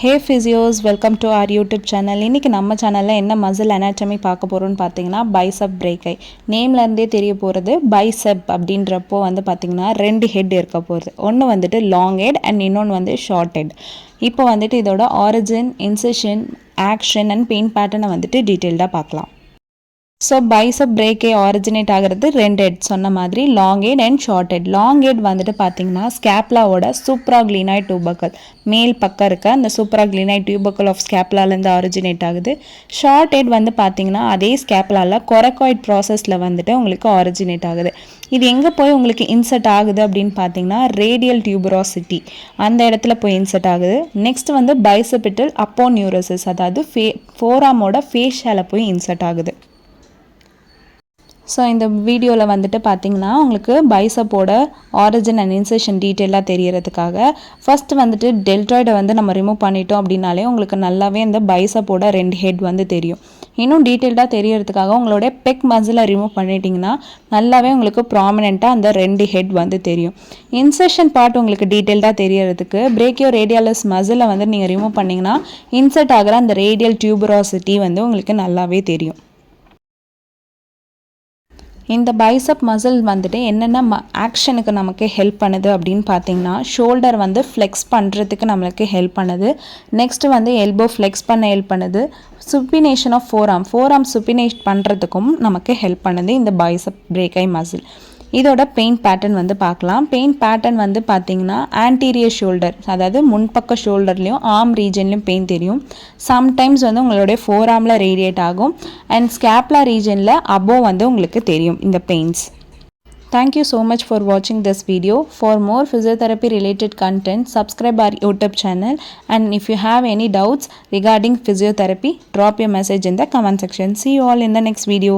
Hey physios, welcome to our YouTube channel. இன்னைக்கு நம்ம சேனல்ல என்ன மசில் anatomy பார்க்க போறோம்னு பாத்தீங்கன்னா bicep brachii. நேம்ல இருந்தே தெரிய போறது bicep அப்படின்றப்போ பாத்தீங்கன்னா ரெண்டு ஹெட் இருக்க போகுது. ஒன்னு வந்துட்டு long head and இன்னொன்னு வந்து short head. இப்போ வந்துட்டு இதோட origin, incision, action and pain pattern வந்துட்டு டீடைலா பார்க்கலாம். So bicep brachii originate ஆகிறது ரெண்டு ஹெட் சொன்ன மாதிரி long head and short head. long head வந்துட்டு பார்த்தீங்கன்னா ஸ்கேப்லாவோட supraglenoid tubercle மேல் பக்கம் இருக்க அந்த supraglenoid tubercle of scapulaலேருந்து originate ஆகுது. short head வந்து பார்த்தீங்கன்னா அதே ஸ்கேப்லால coracoid processல வந்துட்டு உங்களுக்கு originate ஆகுது. இது எங்கே போய் உங்களுக்கு இன்சர்ட் ஆகுது அப்படின்னு பார்த்தீங்கன்னா ரேடியல் டியூபரோசிட்டி அந்த இடத்துல போய் இன்சர்ட் ஆகுது. நெக்ஸ்ட் வந்து பைசெபிட்டல் அப்போனியூரோசிஸ் அதாவது ஃபோராமோட ஃபேஷியால போய் இன்சர்ட் ஆகுது. ஸோ இந்த வீடியோவில் வந்துட்டு பார்த்தீங்கன்னா உங்களுக்கு பைசப்போட ஆரிஜின் அண்ட் இன்செஷன் டீட்டெயிலாக தெரியறதுக்காக ஃபஸ்ட்டு வந்துட்டு டெல்டாய்டை வந்து நம்ம ரிமூவ் பண்ணிட்டோம் அப்படின்னாலே உங்களுக்கு நல்லாவே இந்த பைசப்போட ரெண்டு ஹெட் வந்து தெரியும். இன்னும் டீட்டெயில்டாக தெரியறதுக்காக உங்களுடைய பெக் மசிலை ரிமூவ் பண்ணிட்டீங்கன்னா நல்லாவே உங்களுக்கு ப்ராமினெண்ட்டாக அந்த ரெண்டு ஹெட் வந்து தெரியும். இன்செஷன் பார்ட் உங்களுக்கு டீட்டெயில்டாக தெரியறதுக்கு பிரேக்கியோ ரேடியாலஸ் மசிலை வந்து நீங்கள் ரிமூவ் பண்ணிங்கன்னா இன்சர்ட் ஆகிற அந்த ரேடியல் டியூபரோசிட்டி வந்து உங்களுக்கு நல்லாவே தெரியும். இந்த பைசப் மசில் வந்துட்டு என்னென்ன ஆக்ஷனுக்கு நமக்கு ஹெல்ப் பண்ணுது அப்படின்னு பார்த்தீங்கன்னா ஷோல்டர் வந்து ஃப்ளெக்ஸ் பண்ணுறதுக்கு நம்மளுக்கு ஹெல்ப் பண்ணுது. நெக்ஸ்ட் வந்து எல்போ ஃப்ளெக்ஸ் பண்ண ஹெல்ப் பண்ணுது. சுப்பினேஷன் ஆஃப் ஃபோர் ஆர்ம் சுப்பினேட் பண்ணுறதுக்கும் நமக்கு ஹெல்ப் பண்ணுது இந்த பைசப் பிரேக்கை மசில். இதோட பெயின் பேட்டர்ன் வந்து பார்க்கலாம். பெயின் பேட்டர்ன் வந்து பார்த்தீங்கன்னா ஆன்டீரியர் ஷோல்டர் அதாவது முன்பக்க ஷோல்டர்லேயும் ஆர்ம் ரீஜன்லையும் பெயின் தெரியும். சம்டைம்ஸ் வந்து உங்களுடைய ஃபோர் ஆர்மில் ரேடியேட் ஆகும் அண்ட் ஸ்கேப்லா ரீஜனில் அபோவ் வந்து உங்களுக்கு தெரியும் இந்த pains. Thank you so much for watching this video. For more physiotherapy related content, subscribe our YouTube channel, and if you have any doubts regarding physiotherapy, drop your message in the comment section. See you all in the next video.